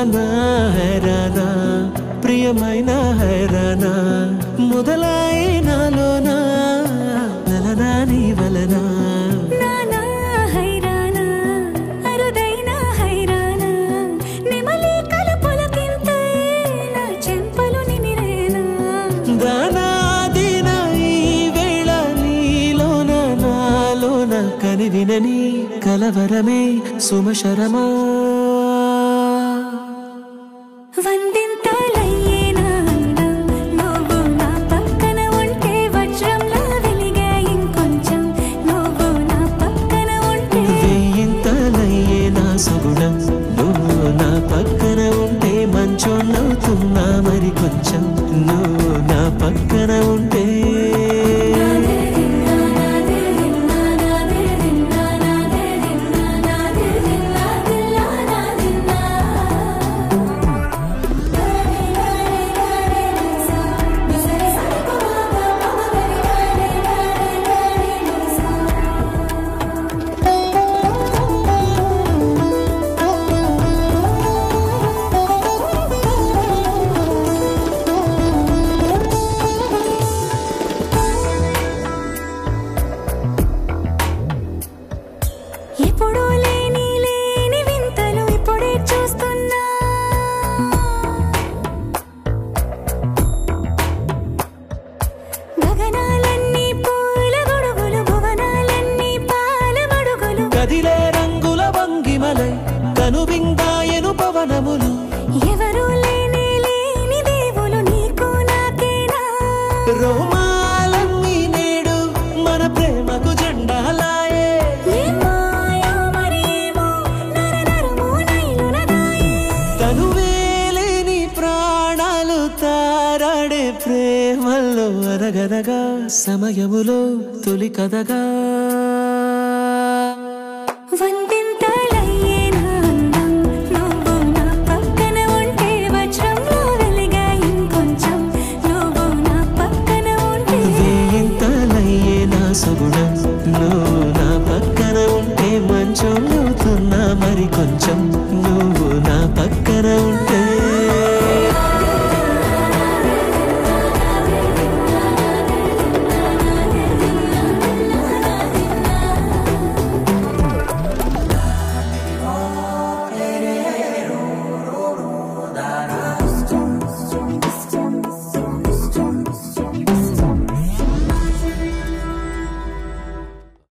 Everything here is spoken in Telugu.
రానా హైరానా ప్రియమైన హైరానా మొదలై నాలోనా నలనా నీ వలనా నానా హైరానా అరుదైన హైరానా నిమలి కలుపులకింతే నా చెంపలు నిమిరేనా దానా దినా ఈ వేళ నీలోన నాలోన కనివినని కలవరమే సుమశరమా వందింతలయ్యేనా అందం నువ్వు నా పక్కన ఉంటే వజ్రంలా వెలిగే ఇంకొంచెం నువ్వు నా పక్కన ఉంటే వెయ్యింతలయ్యే నా సగుణం నువ్వు నా పక్కన ఉంటే మంచోన్నవుతున్నా మరి కొంచెం నువ్వు నా పక్కన ఉంటే ఎప్పుడూ లేని వింతలు ఇప్పుడే చూస్తున్నా గగనాలన్నీ పూల గొడుగులు భువనాలన్నీ పాల మడుగులు కదిలే రంగుల వంగిమలై కనువిందాయను పవనములు ఎవరూ లేని దేవులు నీకు నాకేనా రోమాలన్నీ నేడు మన ప్రేమకు జెండాలాయే ఏమాయో మరేమో నరనరమో నైలునదాయే తనువేలేని ప్రాణాలు తారాడే ప్రేమల్లో అనగనగా సమయములో తొలి కథగా వందింతలయ్యేనా అందం నువ్వు నా పక్కన ఉంటే వజ్రంలా వెలిగే ఇంకొంచెం నువ్వు నా పక్కన ఉంటే వేయింతలయ్యే నా సగుణం నువ్వు నా పక్కన ఉంటే మంచోన్నవుతున్నా మరి కొంచెం